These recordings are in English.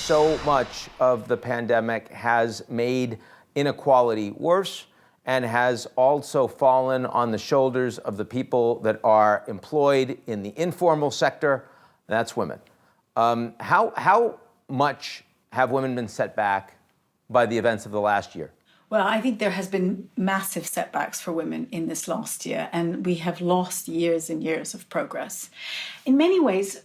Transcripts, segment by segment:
so much of the pandemic has made inequality worse and has also fallen on the shoulders of the people that are employed in the informal sector. That's women. How much have women been set back by the events of the last year? Well, I think there has been massive setbacks for women in this last year, and we have lost years and years of progress. In many ways,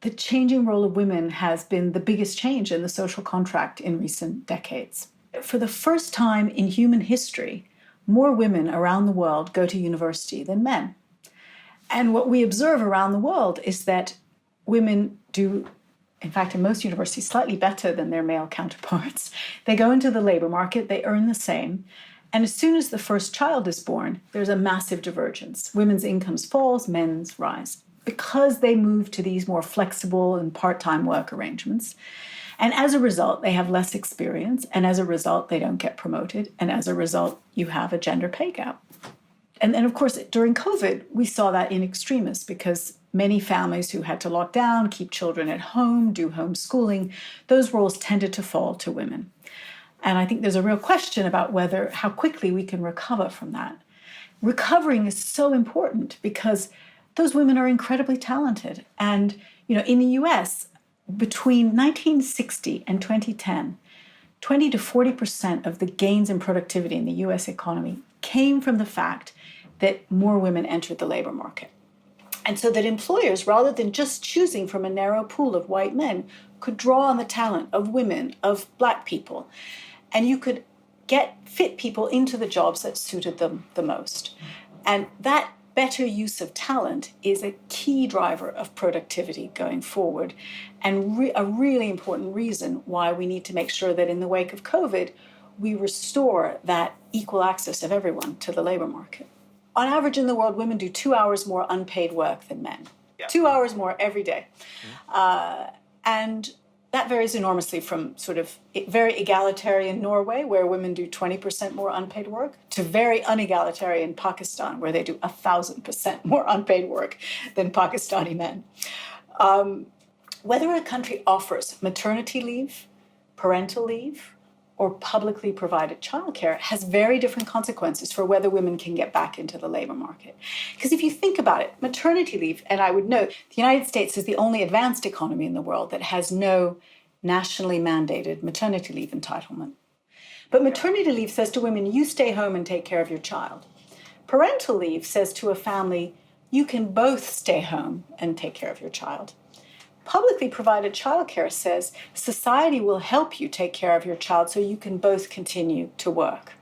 the changing role of women has been the biggest change in the social contract in recent decades. For the first time in human history, more women around the world go to university than men. And what we observe around the world is that women do, in fact, in most universities, slightly better than their male counterparts. They go into the labor market, they earn the same, and as soon as the first child is born, there's a massive divergence. Women's incomes falls, men's rise, because they move to these more flexible and part-time work arrangements. And as a result, they have less experience, and as a result, they don't get promoted, and as a result, you have a gender pay gap. And then, of course, during COVID, we saw that in extremis because many families who had to lock down, keep children at home, do homeschooling, those roles tended to fall to women. And I think there's a real question about how quickly we can recover from that. Recovering is so important because those women are incredibly talented. And, in the US, between 1960 and 2010, 20 to 40% of the gains in productivity in the US economy came from the fact that more women entered the labor market. And so that employers, rather than just choosing from a narrow pool of white men, could draw on the talent of women, of Black people. And you could fit people into the jobs that suited them the most. And that better use of talent is a key driver of productivity going forward, and a really important reason why we need to make sure that in the wake of COVID, we restore that equal access of everyone to the labor market. On average in the world, women do 2 hours more unpaid work than men. Yeah. 2 hours more every day. Mm-hmm. And that varies enormously from sort of very egalitarian Norway, where women do 20% more unpaid work, to very unegalitarian Pakistan, where they do 1,000% more unpaid work than Pakistani men. Whether a country offers maternity leave, parental leave, or publicly provided childcare has very different consequences for whether women can get back into the labor market. Because if you think about it, maternity leave, and I would note, the United States is the only advanced economy in the world that has no nationally mandated maternity leave entitlement. But maternity leave says to women, you stay home and take care of your child. Parental leave says to a family, you can both stay home and take care of your child. Publicly provided childcare says society will help you take care of your child so you can both continue to work.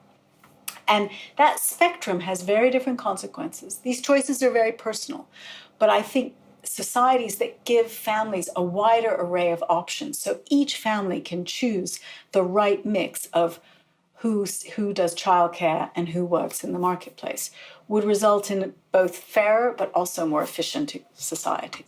And that spectrum has very different consequences. These choices are very personal, but I think societies that give families a wider array of options so each family can choose the right mix of who does childcare and who works in the marketplace would result in both fairer but also more efficient society.